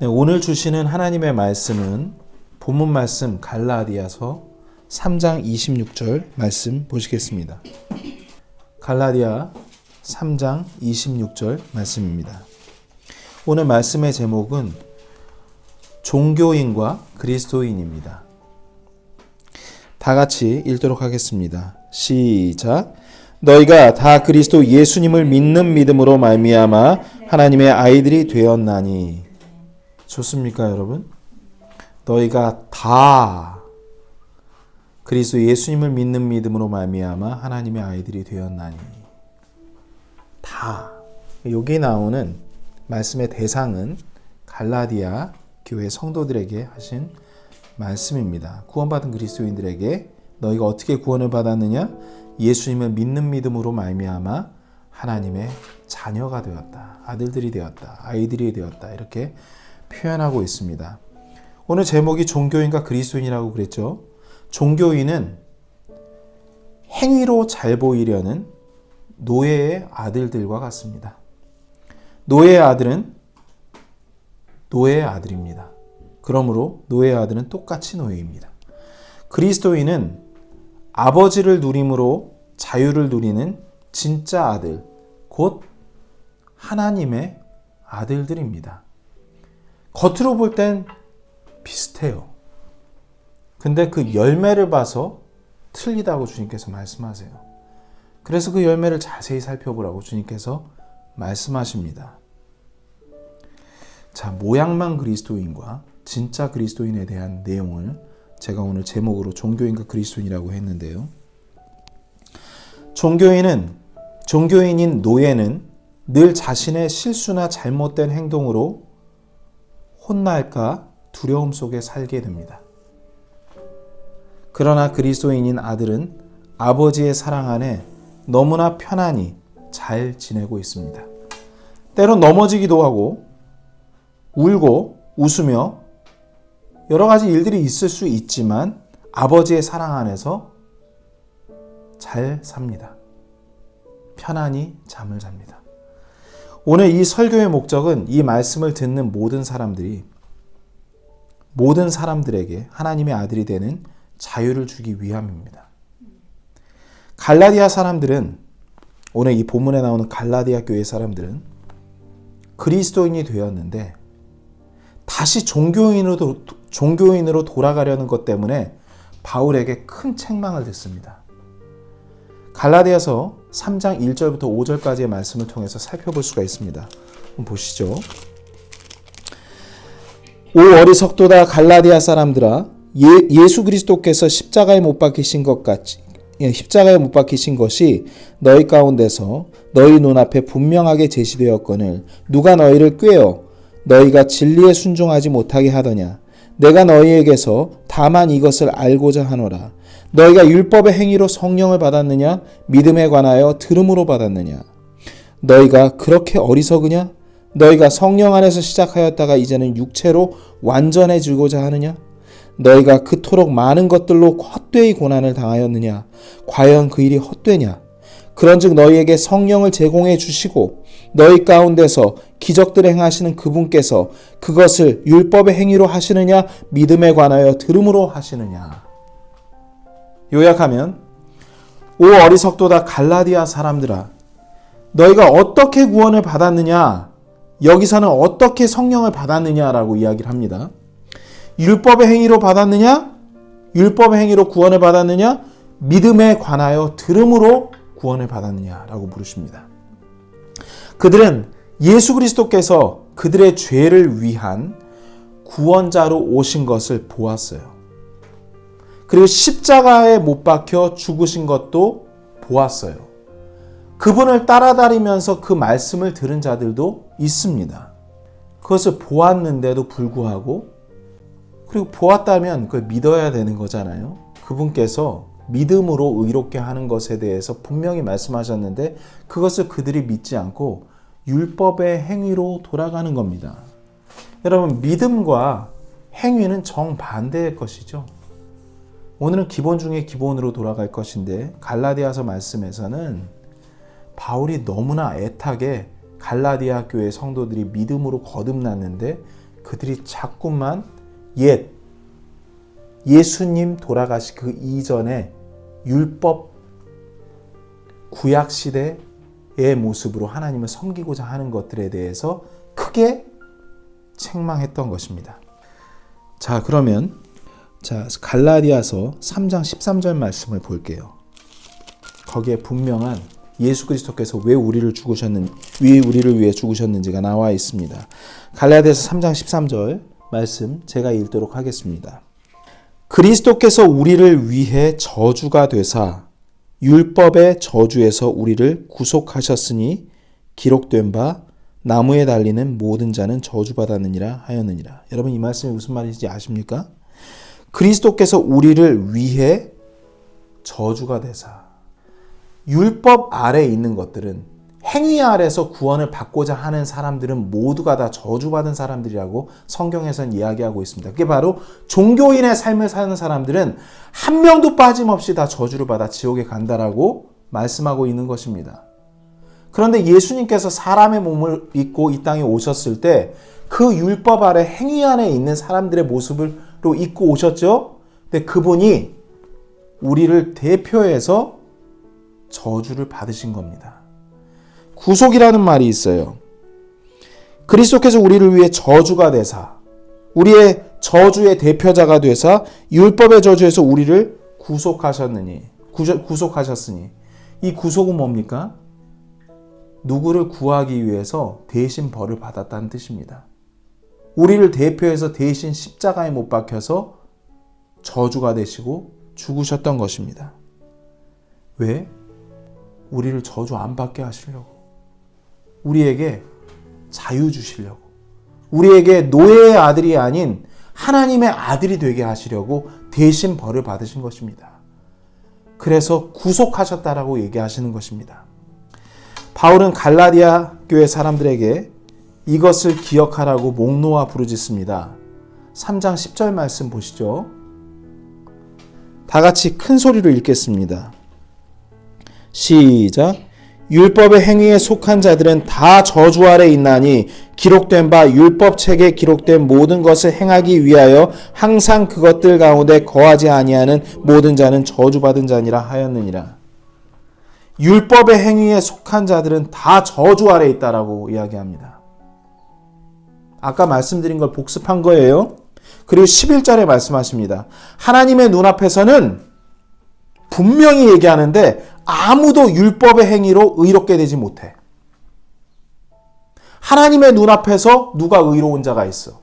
네, 오늘 주시는 하나님의 말씀은 본문 말씀 갈라디아서 3장 26절 말씀 보시겠습니다. 갈라디아 3장 26절 말씀입니다. 오늘 말씀의 제목은 종교인과 그리스도인입니다. 다 같이 읽도록 하겠습니다. 시작. 너희가 다 그리스도 예수님을 믿는 믿음으로 말미암아 하나님의 아이들이 되었나니. 좋습니까, 여러분? 너희가 다 그리스도 예수님을 믿는 믿음으로 말미암아 하나님의 아이들이 되었나니. 다. 여기 나오는 말씀의 대상은 갈라디아 교회 성도들에게 하신 말씀입니다. 구원받은 그리스도인들에게 너희가 어떻게 구원을 받았느냐? 예수님을 믿는 믿음으로 말미암아 하나님의 자녀가 되었다. 아들들이 되었다. 아이들이 되었다. 이렇게 표현하고 있습니다. 오늘 제목이 종교인과 그리스도인이라고 그랬죠. 종교인은 행위로 잘 보이려는 노예의 아들들과 같습니다. 노예의 아들은 노예의 아들입니다. 그러므로 노예의 아들은 똑같이 노예입니다. 그리스도인은 아버지를 누림으로 자유를 누리는 진짜 아들, 곧 하나님의 아들들입니다. 겉으로 볼 땐 비슷해요. 근데 그 열매를 봐서 틀리다고 주님께서 말씀하세요. 그래서 그 열매를 자세히 살펴보라고 주님께서 말씀하십니다. 자, 모양만 그리스도인과 진짜 그리스도인에 대한 내용을 제가 오늘 제목으로 종교인과 그리스도인이라고 했는데요. 종교인인 노예는 늘 자신의 실수나 잘못된 행동으로 혼날까 두려움 속에 살게 됩니다. 그러나 그리스도인인 아들은 아버지의 사랑 안에 너무나 편안히 잘 지내고 있습니다. 때론 넘어지기도 하고 울고 웃으며 여러 가지 일들이 있을 수 있지만 아버지의 사랑 안에서 잘 삽니다. 편안히 잠을 잡니다. 오늘 이 설교의 목적은 이 말씀을 듣는 모든 사람들에게 하나님의 아들이 되는 자유를 주기 위함입니다. 갈라디아 사람들은, 오늘 이 본문에 나오는 갈라디아 교회 사람들은 그리스도인이 되었는데 다시 종교인으로 돌아가려는 것 때문에 바울에게 큰 책망을 듣습니다. 갈라디아서 3장 1절부터 5절까지의 말씀을 통해서 살펴볼 수가 있습니다. 한번 보시죠. 오 어리석도다 갈라디아 사람들아, 예수 그리스도께서 십자가에 못 박히신 것이 너희 가운데서 너희 눈앞에 분명하게 제시되었거늘 누가 너희를 꾀어 너희가 진리에 순종하지 못하게 하더냐. 내가 너희에게서 다만 이것을 알고자 하노라. 너희가 율법의 행위로 성령을 받았느냐? 믿음에 관하여 들음으로 받았느냐? 너희가 그렇게 어리석으냐? 너희가 성령 안에서 시작하였다가 이제는 육체로 완전해지고자 하느냐? 너희가 그토록 많은 것들로 헛되이 고난을 당하였느냐? 과연 그 일이 헛되냐? 그런즉 너희에게 성령을 제공해 주시고 너희 가운데서 기적들을 행하시는 그분께서 그것을 율법의 행위로 하시느냐? 믿음에 관하여 들음으로 하시느냐? 요약하면, 오 어리석도다 갈라디아 사람들아, 너희가 어떻게 구원을 받았느냐? 여기서는 어떻게 성령을 받았느냐라고 이야기를 합니다. 율법의 행위로 받았느냐? 율법의 행위로 구원을 받았느냐? 믿음에 관하여 들음으로 구원을 받았느냐라고 물으십니다. 그들은 예수 그리스도께서 그들의 죄를 위한 구원자로 오신 것을 보았어요. 그리고 십자가에 못 박혀 죽으신 것도 보았어요. 그분을 따라다니면서 그 말씀을 들은 자들도 있습니다. 그것을 보았는데도 불구하고, 그리고 보았다면 그걸 믿어야 되는 거잖아요. 그분께서 믿음으로 의롭게 하는 것에 대해서 분명히 말씀하셨는데 그것을 그들이 믿지 않고 율법의 행위로 돌아가는 겁니다. 여러분, 믿음과 행위는 정반대의 것이죠. 오늘은 기본 중에 기본으로 돌아갈 것인데 갈라디아서 말씀에서는 바울이 너무나 애타게 갈라디아 교회 성도들이 믿음으로 거듭났는데 그들이 자꾸만 예수님 돌아가시 그 이전에 율법 구약 시대의 모습으로 하나님을 섬기고자 하는 것들에 대해서 크게 책망했던 것입니다. 자, 그러면 갈라디아서 3장 13절 말씀을 볼게요. 거기에 분명한 예수 그리스도께서 왜 우리를 위해 죽으셨는지가 나와 있습니다. 갈라디아서 3장 13절 말씀 제가 읽도록 하겠습니다. 그리스도께서 우리를 위해 저주가 되사 율법의 저주에서 우리를 구속하셨으니 기록된 바 나무에 달리는 모든 자는 저주받았느니라 하였느니라. 여러분, 이 말씀이 무슨 말인지 아십니까? 그리스도께서 우리를 위해 저주가 되사, 율법 아래에 있는 것들은, 행위 아래에서 구원을 받고자 하는 사람들은 모두가 다 저주받은 사람들이라고 성경에서는 이야기하고 있습니다. 그게 바로 종교인의 삶을 사는 사람들은 한 명도 빠짐없이 다 저주를 받아 지옥에 간다라고 말씀하고 있는 것입니다. 그런데 예수님께서 사람의 몸을 입고 이 땅에 오셨을 때 그 율법 아래 행위 안에 있는 사람들의 모습으로 입고 오셨죠? 근데 그분이 우리를 대표해서 저주를 받으신 겁니다. 구속이라는 말이 있어요. 그리스도께서 우리를 위해 저주가 되사, 우리의 저주의 대표자가 되사 율법의 저주에서 우리를 구속하셨으니, 이 구속은 뭡니까? 누구를 구하기 위해서 대신 벌을 받았다는 뜻입니다. 우리를 대표해서 대신 십자가에 못 박혀서 저주가 되시고 죽으셨던 것입니다. 왜? 우리를 저주 안 받게 하시려고. 우리에게 자유 주시려고. 우리에게 노예의 아들이 아닌 하나님의 아들이 되게 하시려고 대신 벌을 받으신 것입니다. 그래서 구속하셨다라고 얘기하시는 것입니다. 바울은 갈라디아 교회 사람들에게 이것을 기억하라고 목 놓아 부르짖습니다. 3장 10절 말씀 보시죠. 다 같이 큰 소리로 읽겠습니다. 시작. 율법의 행위에 속한 자들은 다 저주 아래 있나니 기록된 바 율법책에 기록된 모든 것을 행하기 위하여 항상 그것들 가운데 거하지 아니하는 모든 자는 저주받은 자니라 하였느니라. 율법의 행위에 속한 자들은 다 저주 아래 있다라고 이야기합니다. 아까 말씀드린 걸 복습한 거예요. 그리고 11절에 말씀하십니다. 하나님의 눈앞에서는 분명히 얘기하는데 아무도 율법의 행위로 의롭게 되지 못해. 하나님의 눈앞에서 누가 의로운 자가 있어?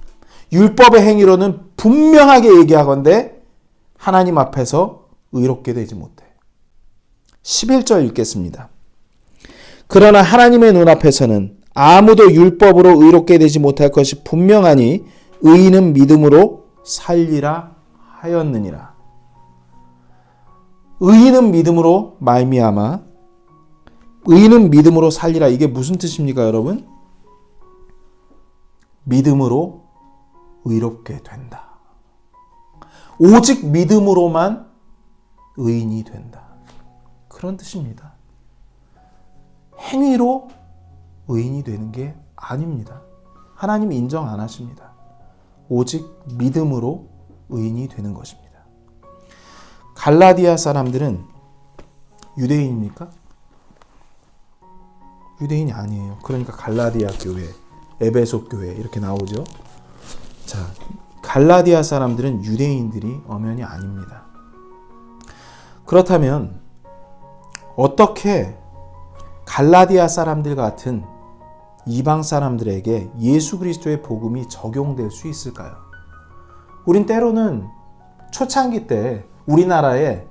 율법의 행위로는 분명하게 얘기하건대 하나님 앞에서 의롭게 되지 못해. 11절 읽겠습니다. 그러나 하나님의 눈앞에서는 아무도 율법으로 의롭게 되지 못할 것이 분명하니 의인은 믿음으로 살리라 하였느니라. 의인은 믿음으로 말미암아, 의인은 믿음으로 살리라. 이게 무슨 뜻입니까, 여러분? 믿음으로 의롭게 된다. 오직 믿음으로만 의인이 된다. 그런 뜻입니다. 행위로 의인이 되는 게 아닙니다. 하나님이 인정 안 하십니다. 오직 믿음으로 의인이 되는 것입니다. 갈라디아 사람들은 유대인입니까? 유대인이 아니에요. 그러니까 갈라디아 교회, 에베소 교회 이렇게 나오죠. 자, 갈라디아 사람들은 유대인들이 엄연히 아닙니다. 그렇다면 어떻게 갈라디아 사람들 같은 이방 사람들에게 예수 그리스도의 복음이 적용될 수 있을까요? 우린 때로는 초창기 때 우리나라에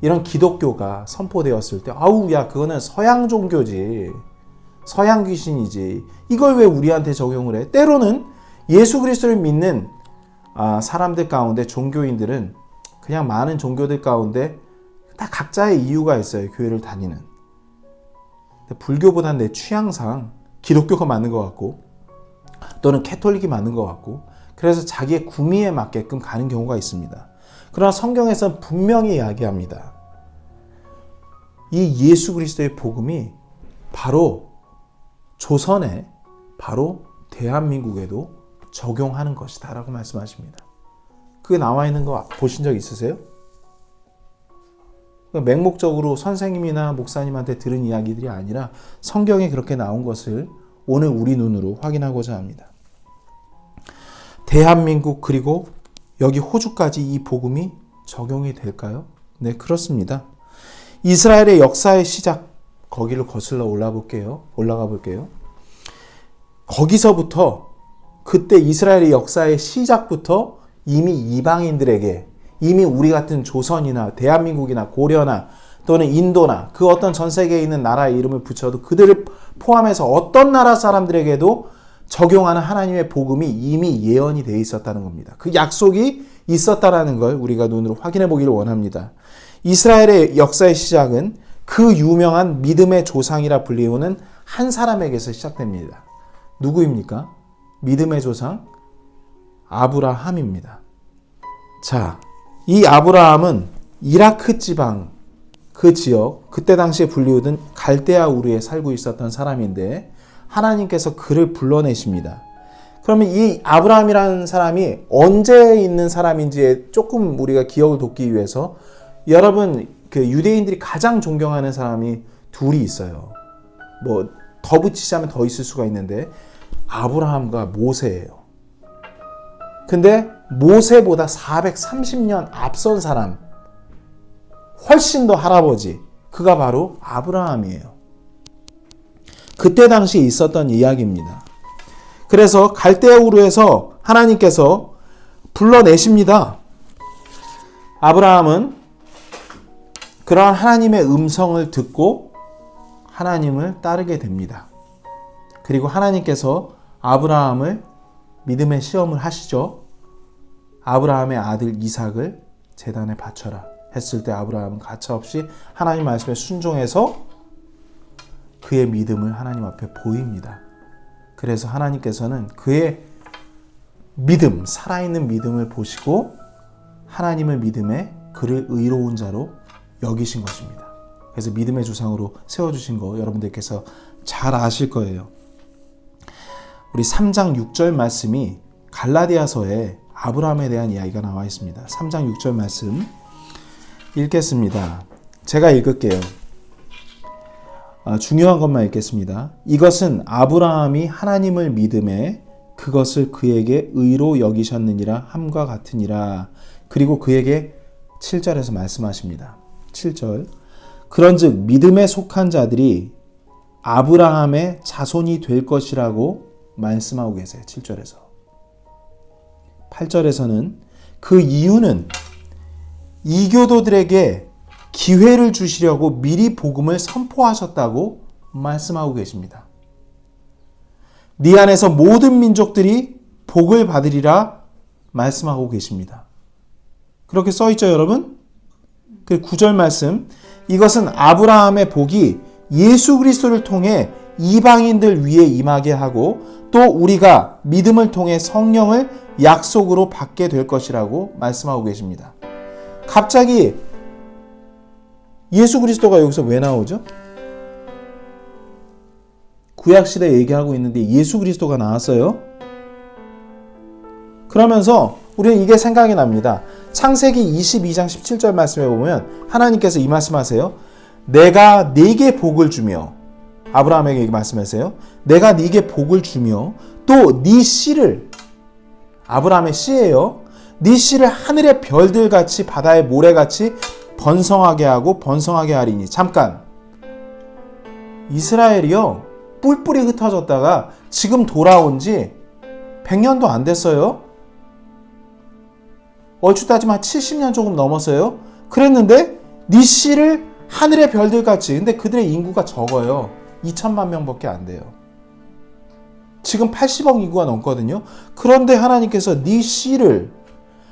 이런 기독교가 선포되었을 때 아우 야 그거는 서양 종교지, 서양 귀신이지, 이걸 왜 우리한테 적용을 해? 때로는 예수 그리스도를 믿는 사람들 가운데 종교인들은 그냥 많은 종교들 가운데 다 각자의 이유가 있어요. 교회를 다니는. 불교보다는 내 취향상 기독교가 맞는 것 같고 또는 캐톨릭이 맞는 것 같고 그래서 자기의 구미에 맞게끔 가는 경우가 있습니다. 그러나 성경에서는 분명히 이야기합니다. 이 예수 그리스도의 복음이 바로 조선에, 바로 대한민국에도 적용하는 것이다 라고 말씀하십니다. 그게 나와 있는 거 보신 적 있으세요? 맹목적으로 선생님이나 목사님한테 들은 이야기들이 아니라 성경에 그렇게 나온 것을 오늘 우리 눈으로 확인하고자 합니다. 대한민국 그리고 여기 호주까지 이 복음이 적용이 될까요? 네, 그렇습니다. 이스라엘의 역사의 시작, 거기를 거슬러 올라가 볼게요. 거기서부터 그때 이스라엘의 역사의 시작부터 이미 이방인들에게, 이미 우리 같은 조선이나 대한민국이나 고려나 또는 인도나 그 어떤 전 세계에 있는 나라의 이름을 붙여도 그들을 포함해서 어떤 나라 사람들에게도 적용하는 하나님의 복음이 이미 예언이 되어 있었다는 겁니다. 그 약속이 있었다는 걸 우리가 눈으로 확인해 보기를 원합니다. 이스라엘의 역사의 시작은 그 유명한 믿음의 조상이라 불리우는 한 사람에게서 시작됩니다. 누구입니까? 믿음의 조상 아브라함입니다. 자, 이 아브라함은 이라크 지방 그 지역, 그때 당시에 불리우던 갈대아 우르에 살고 있었던 사람인데 하나님께서 그를 불러내십니다. 그러면 이 아브라함이라는 사람이 언제 있는 사람인지에 조금 우리가 기억을 돕기 위해서 여러분 그 유대인들이 가장 존경하는 사람이 둘이 있어요. 뭐 더 붙이자면 더 있을 수가 있는데 아브라함과 모세예요. 근데 모세보다 430년 앞선 사람, 훨씬 더 할아버지, 그가 바로 아브라함이에요. 그때 당시에 있었던 이야기입니다. 그래서 갈대우르에서 하나님께서 불러내십니다. 아브라함은 그러한 하나님의 음성을 듣고 하나님을 따르게 됩니다. 그리고 하나님께서 아브라함을 믿음의 시험을 하시죠. 아브라함의 아들 이삭을 제단에 바쳐라 했을 때 아브라함은 가차없이 하나님 말씀에 순종해서 그의 믿음을 하나님 앞에 보입니다. 그래서 하나님께서는 그의 믿음, 살아있는 믿음을 보시고 하나님을 믿음에 그를 의로운 자로 여기신 것입니다. 그래서 믿음의 조상으로 세워주신 거 여러분들께서 잘 아실 거예요. 우리 3장 6절 말씀이 갈라디아서에 아브라함에 대한 이야기가 나와 있습니다. 3장 6절 말씀 읽겠습니다. 제가 읽을게요. 중요한 것만 읽겠습니다. 이것은 아브라함이 하나님을 믿음에 그것을 그에게 의로 여기셨느니라 함과 같으니라. 그리고 그에게 7절에서 말씀하십니다. 7절 그런즉 믿음에 속한 자들이 아브라함의 자손이 될 것이라고 말씀하고 계세요. 7절에서 8절에서는 그 이유는 이교도들에게 기회를 주시려고 미리 복음을 선포하셨다고 말씀하고 계십니다. 네 안에서 모든 민족들이 복을 받으리라 말씀하고 계십니다. 그렇게 써있죠, 여러분? 그 9절 말씀, 이것은 아브라함의 복이 예수 그리스도를 통해 이방인들 위에 임하게 하고 또 우리가 믿음을 통해 성령을 약속으로 받게 될 것이라고 말씀하고 계십니다. 갑자기 예수 그리스도가 여기서 왜 나오죠? 구약시대 얘기하고 있는데 예수 그리스도가 나왔어요. 그러면서 우리는 이게 생각이 납니다. 창세기 22장 17절 말씀에 보면 하나님께서 이 말씀하세요. 내가 네게 복을 주며, 아브라함에게 말씀하세요. 내가 네게 복을 주며 또 네 씨를, 아브라함의 씨예요. 네 씨를 하늘의 별들같이 바다의 모래같이 번성하게 하고 번성하게 하리니. 잠깐, 이스라엘이요 뿔뿔이 흩어졌다가 지금 돌아온 지 100년도 안 됐어요. 얼추 따지면 70년 조금 넘었어요. 그랬는데 네 씨를 하늘의 별들같이, 근데 그들의 인구가 적어요. 2천만 명밖에 안 돼요. 지금 80억 인구가 넘거든요. 그런데 하나님께서 네 씨를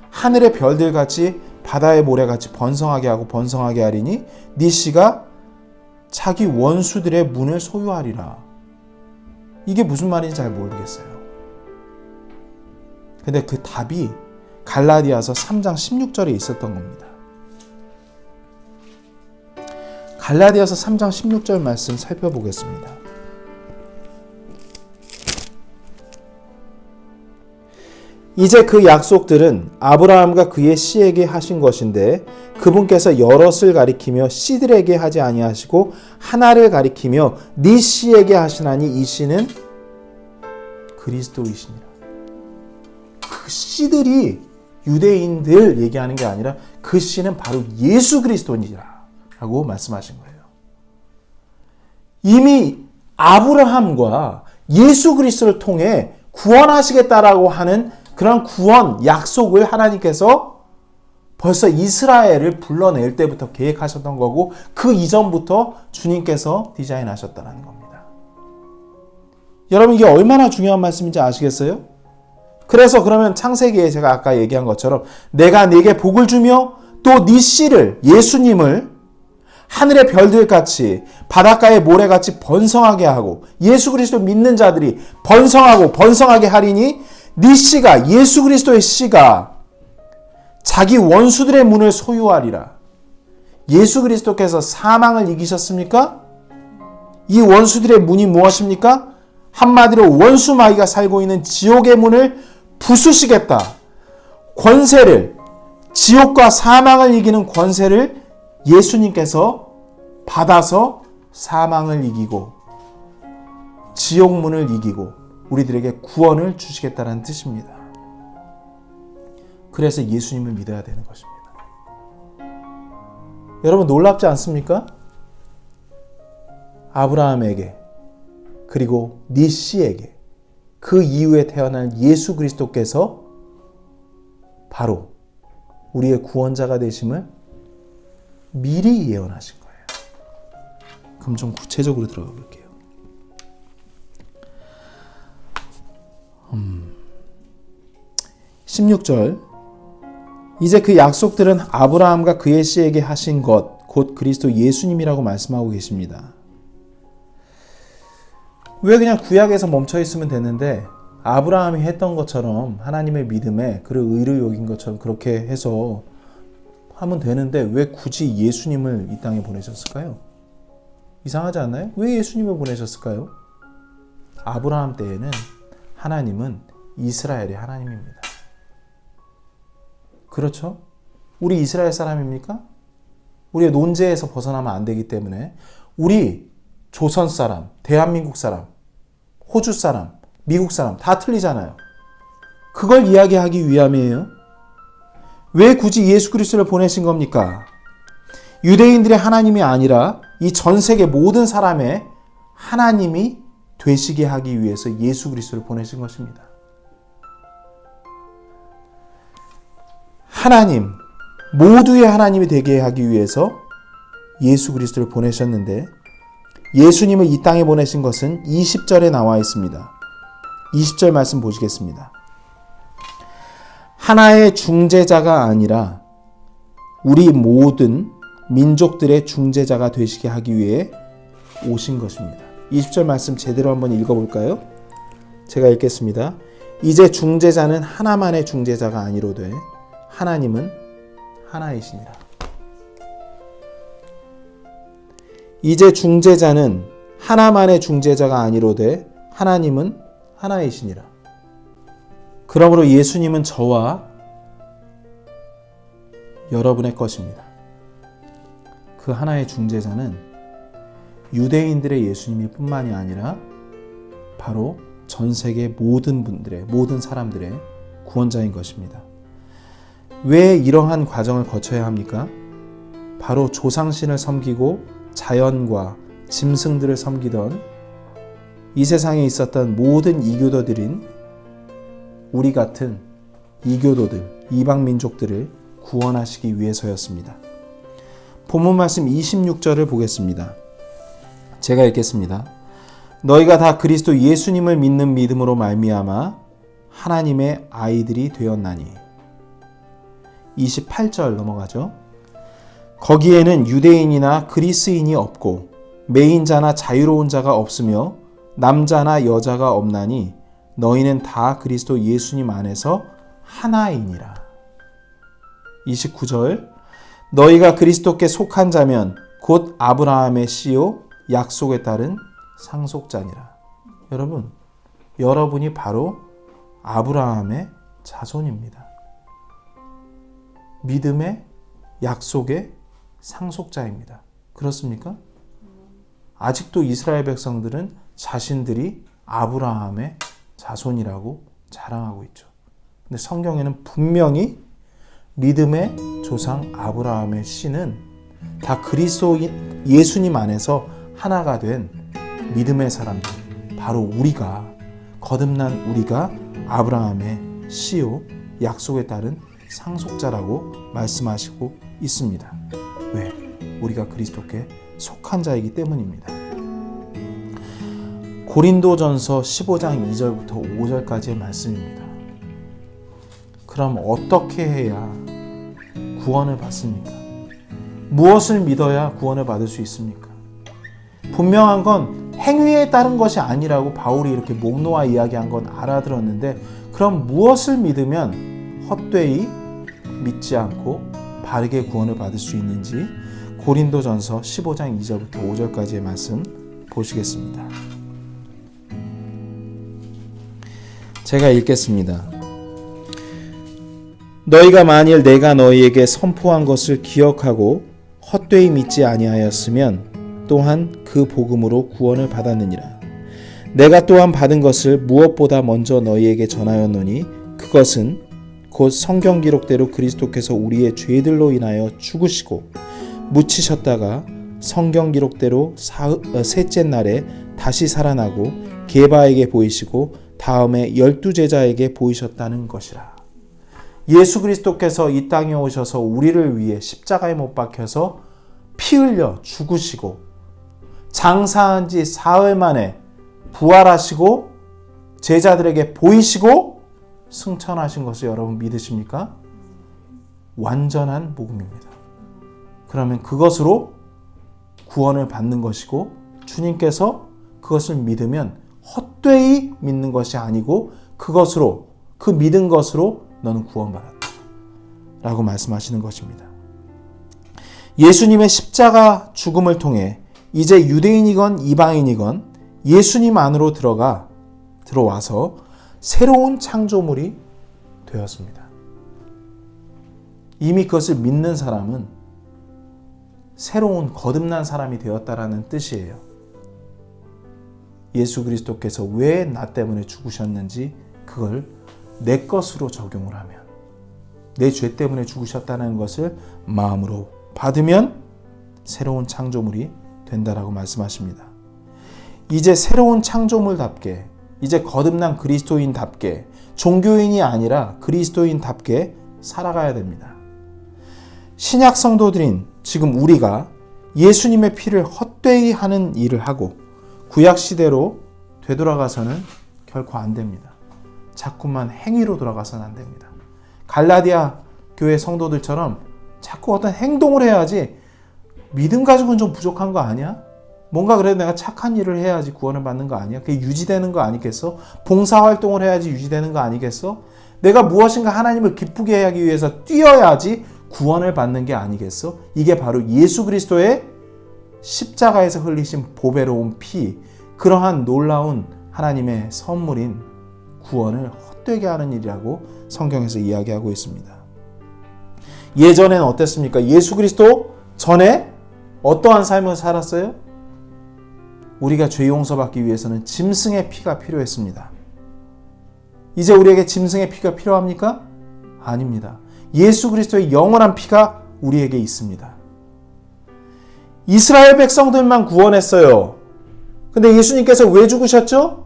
하늘의 별들같이 바다의 모래같이 번성하게 하고 번성하게 하리니 네 씨가 자기 원수들의 문을 소유하리라. 이게 무슨 말인지 잘 모르겠어요. 근데 그 답이 갈라디아서 3장 16절에 있었던 겁니다. 갈라디아서 3장 16절 말씀 살펴보겠습니다. 이제 그 약속들은 아브라함과 그의 씨에게 하신 것인데 그분께서 여럿을 가리키며 씨들에게 하지 아니하시고 하나를 가리키며 네 씨에게 하시나니 이 씨는 그리스도이시니라. 그 씨들이 유대인들 얘기하는 게 아니라 그 씨는 바로 예수 그리스도니라 라고 말씀하신 거예요. 이미 아브라함과 예수 그리스도를 통해 구원하시겠다라고 하는 그런 구원 약속을 하나님께서 벌써 이스라엘을 불러낼 때부터 계획하셨던 거고 그 이전부터 주님께서 디자인하셨다는 겁니다. 여러분 이게 얼마나 중요한 말씀인지 아시겠어요? 그래서 그러면 창세기에 제가 아까 얘기한 것처럼 내가 네게 복을 주며 또 네 씨를 예수님을 하늘의 별들같이 바닷가의 모래같이 번성하게 하고 예수 그리스도 믿는 자들이 번성하고 번성하게 하리니 네 씨가 예수 그리스도의 씨가 자기 원수들의 문을 소유하리라. 예수 그리스도께서 사망을 이기셨습니까? 이 원수들의 문이 무엇입니까? 한마디로 원수 마귀가 살고 있는 지옥의 문을 부수시겠다. 권세를, 지옥과 사망을 이기는 권세를 예수님께서 받아서 사망을 이기고 지옥문을 이기고 우리들에게 구원을 주시겠다는 뜻입니다. 그래서 예수님을 믿어야 되는 것입니다. 여러분 놀랍지 않습니까? 아브라함에게 그리고 네 씨에게 그 이후에 태어날 예수 그리스도께서 바로 우리의 구원자가 되심을 미리 예언하신 거예요. 그럼 좀 구체적으로 들어가 볼게요. 16절 이제 그 약속들은 아브라함과 그의 씨에게 하신 것 곧 그리스도 예수님이라고 말씀하고 계십니다. 왜 그냥 구약에서 멈춰 있으면 되는데 아브라함이 했던 것처럼 하나님의 믿음에 그를 의를 여긴 것처럼 그렇게 해서 하면 되는데 왜 굳이 예수님을 이 땅에 보내셨을까요? 이상하지 않나요? 왜 예수님을 보내셨을까요? 아브라함 때에는 하나님은 이스라엘의 하나님입니다. 그렇죠? 우리 이스라엘 사람입니까? 우리의 논제에서 벗어나면 안 되기 때문에 우리 조선 사람, 대한민국 사람, 호주 사람, 미국 사람 다 틀리잖아요. 그걸 이야기하기 위함이에요. 왜 굳이 예수 그리스도를 보내신 겁니까? 유대인들의 하나님이 아니라 이 전 세계 모든 사람의 하나님이 되시게 하기 위해서 예수 그리스도를 보내신 것입니다. 하나님, 모두의 하나님이 되게 하기 위해서 예수 그리스도를 보내셨는데 예수님을 이 땅에 보내신 것은 20절에 나와 있습니다. 20절 말씀 보시겠습니다. 하나의 중재자가 아니라 우리 모든 민족들의 중재자가 되시게 하기 위해 오신 것입니다. 20절 말씀 제대로 한번 읽어볼까요? 제가 읽겠습니다. 이제 중재자는 하나만의 중재자가 아니로되 하나님은 하나이시니라. 이제 중재자는 하나만의 중재자가 아니로되 하나님은 하나이시니라. 그러므로 예수님은 저와 여러분의 것입니다. 그 하나의 중재자는 유대인들의 예수님이 뿐만이 아니라 바로 전 세계 모든 분들의, 모든 사람들의 구원자인 것입니다. 왜 이러한 과정을 거쳐야 합니까? 바로 조상신을 섬기고 자연과 짐승들을 섬기던 이 세상에 있었던 모든 이교도들인 우리 같은 이교도들, 이방민족들을 구원하시기 위해서였습니다. 본문 말씀 26절을 보겠습니다. 제가 읽겠습니다. 너희가 다 그리스도 예수님을 믿는 믿음으로 말미암아 하나님의 아이들이 되었나니. 28절 넘어가죠. 거기에는 유대인이나 그리스인이 없고 매인자나 자유로운 자가 없으며 남자나 여자가 없나니 너희는 다 그리스도 예수님 안에서 하나이니라. 29절 너희가 그리스도께 속한 자면 곧 아브라함의 씨요 약속에 따른 상속자니라. 여러분, 여러분이 바로 아브라함의 자손입니다. 믿음의 약속의 상속자입니다. 그렇습니까? 아직도 이스라엘 백성들은 자신들이 아브라함의 자손이라고 자랑하고 있죠. 근데 성경에는 분명히 믿음의 조상 아브라함의 씨는 다 그리스도인 예수님 안에서 하나가 된 믿음의 사람들, 바로 우리가, 거듭난 우리가 아브라함의 씨요 약속에 따른 상속자라고 말씀하시고 있습니다. 왜? 우리가 그리스도께 속한 자이기 때문입니다. 고린도전서 15장 2절부터 5절까지의 말씀입니다. 그럼 어떻게 해야 구원을 받습니까? 무엇을 믿어야 구원을 받을 수 있습니까? 분명한 건 행위에 따른 것이 아니라고 바울이 이렇게 목 놓아 이야기한 건 알아들었는데, 그럼 무엇을 믿으면 헛되이 믿지 않고 바르게 구원을 받을 수 있는지 고린도전서 15장 2절부터 5절까지의 말씀 보시겠습니다. 제가 읽겠습니다. 너희가 만일 내가 너희에게 선포한 것을 기억하고 헛되이 믿지 아니하였으면 또한 그 복음으로 구원을 받았느니라. 내가 또한 받은 것을 무엇보다 먼저 너희에게 전하였노니 그것은 곧 성경 기록대로 그리스도께서 우리의 죄들로 인하여 죽으시고 묻히셨다가 성경 기록대로 셋째 날에 다시 살아나고 게바에게 보이시고 다음에 12제자에게 보이셨다는 것이라. 예수 그리스도께서 이 땅에 오셔서 우리를 위해 십자가에 못 박혀서 피 흘려 죽으시고 장사한 지 사흘 만에 부활하시고 제자들에게 보이시고 승천하신 것을 여러분 믿으십니까? 완전한 복음입니다. 그러면 그것으로 구원을 받는 것이고, 주님께서 그것을 믿으면 헛되이 믿는 것이 아니고 그것으로, 그 믿은 것으로 너는 구원받았다 라고 말씀하시는 것입니다. 예수님의 십자가 죽음을 통해 이제 유대인이건 이방인이건 예수님 안으로 들어와서 새로운 창조물이 되었습니다. 이미 그것을 믿는 사람은 새로운 거듭난 사람이 되었다라는 뜻이에요. 예수 그리스도께서 왜 나 때문에 죽으셨는지 그걸 내 것으로 적용을 하면, 내 죄 때문에 죽으셨다는 것을 마음으로 받으면 새로운 창조물이 된다라고 말씀하십니다. 이제 새로운 창조물답게, 이제 거듭난 그리스도인답게, 종교인이 아니라 그리스도인답게 살아가야 됩니다. 신약 성도들인 지금 우리가 예수님의 피를 헛되이 하는 일을 하고 구약 시대로 되돌아가서는 결코 안 됩니다. 자꾸만 행위로 돌아가서는 안 됩니다. 갈라디아 교회 성도들처럼 자꾸 어떤 행동을 해야지, 믿음 가지고는 좀 부족한 거 아니야? 뭔가 그래도 내가 착한 일을 해야지 구원을 받는 거 아니야? 그게 유지되는 거 아니겠어? 봉사활동을 해야지 유지되는 거 아니겠어? 내가 무엇인가 하나님을 기쁘게 하기 위해서 뛰어야지 구원을 받는 게 아니겠어? 이게 바로 예수 그리스도의 십자가에서 흘리신 보배로운 피, 그러한 놀라운 하나님의 선물인 구원을 헛되게 하는 일이라고 성경에서 이야기하고 있습니다. 예전에는 어땠습니까? 예수 그리스도 전에 어떠한 삶을 살았어요? 우리가 죄 용서받기 위해서는 짐승의 피가 필요했습니다. 이제 우리에게 짐승의 피가 필요합니까? 아닙니다. 예수 그리스도의 영원한 피가 우리에게 있습니다. 이스라엘 백성들만 구원했어요. 근데 예수님께서 왜 죽으셨죠?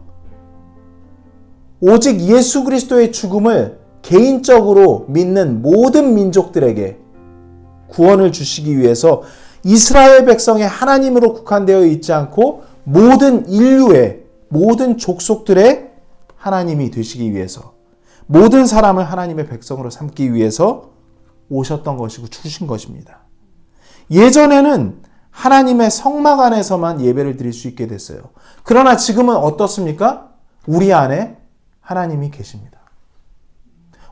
오직 예수 그리스도의 죽음을 개인적으로 믿는 모든 민족들에게 구원을 주시기 위해서 이스라엘 백성의 하나님으로 국한되어 있지 않고 모든 인류의, 모든 족속들의 하나님이 되시기 위해서, 모든 사람을 하나님의 백성으로 삼기 위해서 오셨던 것이고 주신 것입니다. 예전에는 하나님의 성막 안에서만 예배를 드릴 수 있게 됐어요. 그러나 지금은 어떻습니까? 우리 안에 하나님이 계십니다.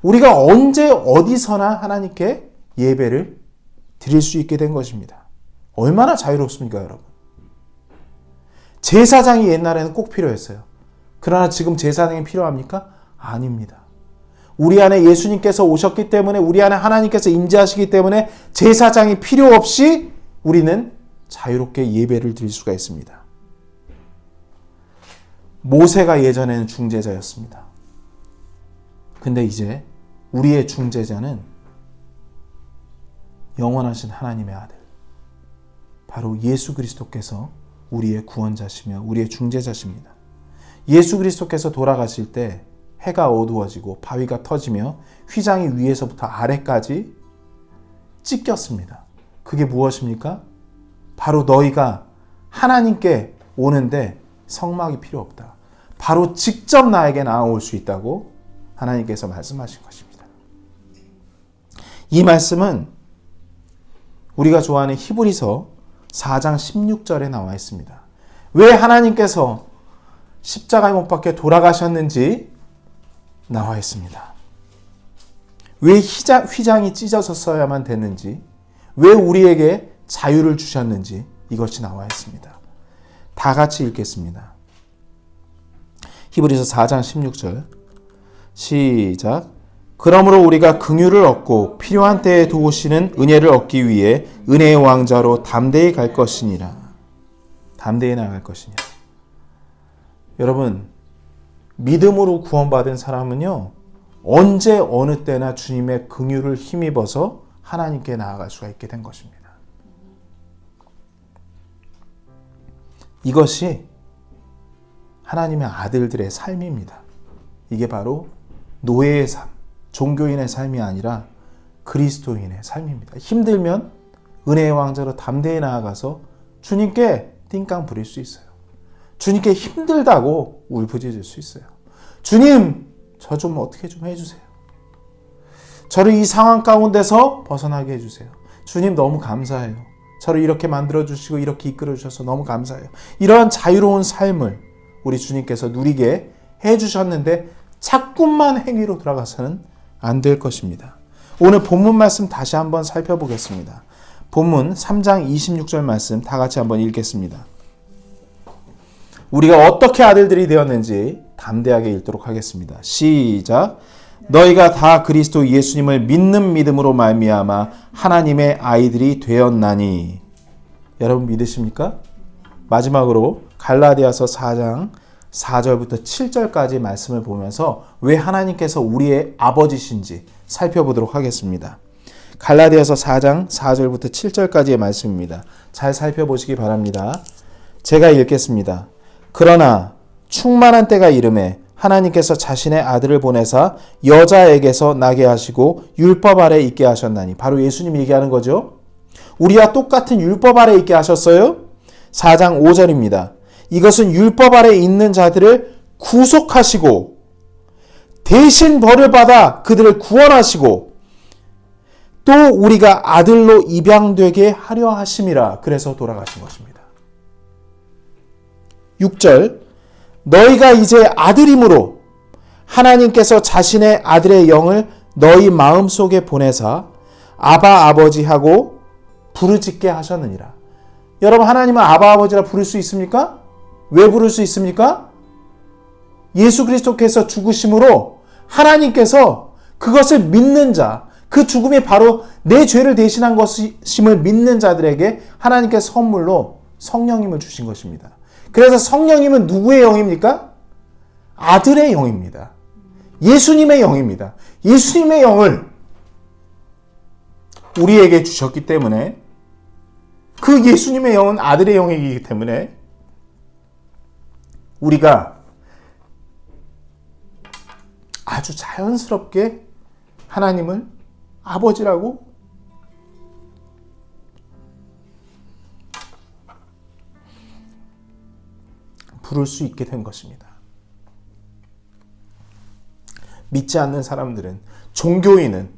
우리가 언제 어디서나 하나님께 예배를 드릴 수 있게 된 것입니다. 얼마나 자유롭습니까, 여러분? 제사장이 옛날에는 꼭 필요했어요. 그러나 지금 제사장이 필요합니까? 아닙니다. 우리 안에 예수님께서 오셨기 때문에, 우리 안에 하나님께서 임재하시기 때문에 제사장이 필요 없이 우리는 자유롭게 예배를 드릴 수가 있습니다. 모세가 예전에는 중재자였습니다. 근데 이제 우리의 중재자는 영원하신 하나님의 아들, 바로 예수 그리스도께서 우리의 구원자시며 우리의 중재자십니다. 예수 그리스도께서 돌아가실 때 해가 어두워지고 바위가 터지며 휘장이 위에서부터 아래까지 찢겼습니다. 그게 무엇입니까? 바로 너희가 하나님께 오는데 성막이 필요 없다. 바로 직접 나에게 나아올 수 있다고 하나님께서 말씀하신 것입니다. 이 말씀은 우리가 좋아하는 히브리서 4장 16절에 나와 있습니다. 왜 하나님께서 십자가에 못 박혀 돌아가셨는지 나와 있습니다. 왜 휘장이 찢어졌어야만 됐는지, 왜 우리에게 자유를 주셨는지 이것이 나와 있습니다. 다 같이 읽겠습니다. 히브리서 4장 16절 시작. 그러므로 우리가 긍휼을 얻고 필요한 때에 도우시는 은혜를 얻기 위해 은혜의 왕자로 담대히 갈 것이니라. 담대히 나아갈 것이니라. 여러분, 믿음으로 구원받은 사람은요, 언제 어느 때나 주님의 긍휼을 힘입어서 하나님께 나아갈 수가 있게 된 것입니다. 이것이 하나님의 아들들의 삶입니다. 이게 바로 노예의 삶, 종교인의 삶이 아니라 그리스도인의 삶입니다. 힘들면 은혜의 왕자로 담대히 나아가서 주님께 띵깡 부릴 수 있어요. 주님께 힘들다고 울부짖을 수 있어요. 주님, 저 좀 어떻게 좀 해주세요. 저를 이 상황 가운데서 벗어나게 해주세요. 주님 너무 감사해요. 저를 이렇게 만들어주시고 이렇게 이끌어주셔서 너무 감사해요. 이러한 자유로운 삶을 우리 주님께서 누리게 해주셨는데 자꾸만 행위로 돌아가서는 안 될 것입니다. 오늘 본문 말씀 다시 한번 살펴보겠습니다. 본문 3장 26절 말씀 다 같이 한번 읽겠습니다. 우리가 어떻게 아들들이 되었는지 담대하게 읽도록 하겠습니다. 시작. 너희가 다 그리스도 예수님을 믿는 믿음으로 말미암아 하나님의 아이들이 되었나니. 여러분 믿으십니까? 마지막으로 갈라디아서 4장 4절부터 7절까지 말씀을 보면서 왜 하나님께서 우리의 아버지신지 살펴보도록 하겠습니다. 갈라디아서 4장 4절부터 7절까지의 말씀입니다. 잘 살펴보시기 바랍니다. 제가 읽겠습니다. 그러나 충만한 때가 이르매 하나님께서 자신의 아들을 보내사 여자에게서 나게 하시고 율법 아래 있게 하셨나니. 바로 예수님 얘기하는 거죠. 우리와 똑같은 율법 아래 있게 하셨어요. 4장 5절입니다. 이것은 율법 아래 있는 자들을 구속하시고 대신 벌을 받아 그들을 구원하시고 또 우리가 아들로 입양되게 하려 하심이라. 그래서 돌아가신 것입니다. 6절. 너희가 이제 아들이므로 하나님께서 자신의 아들의 영을 너희 마음속에 보내사 아바 아버지 하고 부르짖게 하셨느니라. 여러분, 하나님은 아바 아버지라 부를 수 있습니까? 왜 부를 수 있습니까? 예수 그리스도께서 죽으심으로 하나님께서 그것을 믿는 자, 그 죽음이 바로 내 죄를 대신한 것임을 믿는 자들에게 하나님께서 선물로 성령님을 주신 것입니다. 그래서 성령님은 누구의 영입니까? 아들의 영입니다. 예수님의 영입니다. 예수님의 영을 우리에게 주셨기 때문에, 그 예수님의 영은 아들의 영이기 때문에 우리가 아주 자연스럽게 하나님을 아버지라고 부를 수 있게 된 것입니다. 믿지 않는 사람들은, 종교인은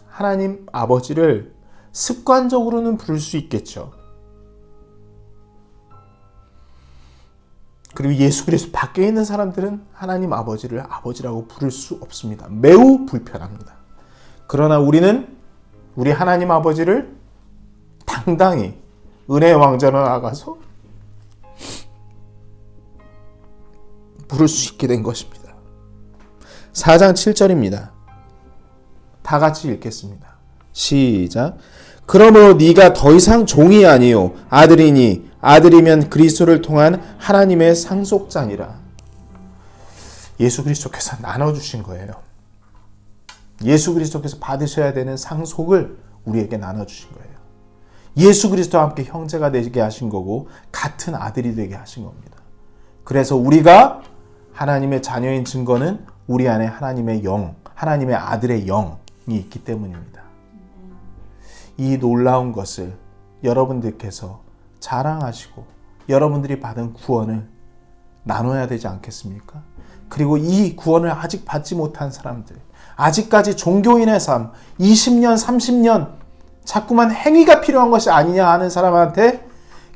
하나님 아버지를 습관적으로는 부를 수 있겠죠. 그리고 예수 그리스도 밖에 있는 사람들은 하나님 아버지를 아버지라고 부를 수 없습니다. 매우 불편합니다. 그러나 우리는 우리 하나님 아버지를 당당히 은혜의 왕자로 나아가서 부를 수 있게 된 것입니다. 4장 7절입니다. 다 같이 읽겠습니다. 시작. 그러므로 네가 더 이상 종이 아니요 아들이니 아들이면 그리스도를 통한 하나님의 상속자니라. 예수 그리스도께서 나눠주신 거예요. 예수 그리스도께서 받으셔야 되는 상속을 우리에게 나눠주신 거예요. 예수 그리스도와 함께 형제가 되게 하신 거고 같은 아들이 되게 하신 겁니다. 그래서 우리가 하나님의 자녀인 증거는 우리 안에 하나님의 영, 하나님의 아들의 영이 있기 때문입니다. 이 놀라운 것을 여러분들께서 자랑하시고 여러분들이 받은 구원을 나눠야 되지 않겠습니까? 그리고 이 구원을 아직 받지 못한 사람들, 아직까지 종교인의 삶, 20년, 30년 자꾸만 행위가 필요한 것이 아니냐 하는 사람한테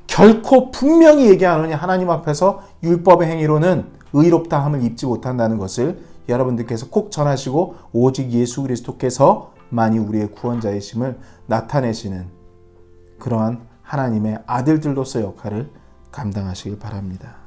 결코 분명히 얘기하노니 하나님 앞에서 율법의 행위로는 의롭다함을 입지 못한다는 것을 여러분들께서 꼭 전하시고 오직 예수 그리스도께서만이 우리의 구원자이심을 나타내시는 그러한 하나님의 아들들로서 역할을 감당하시길 바랍니다.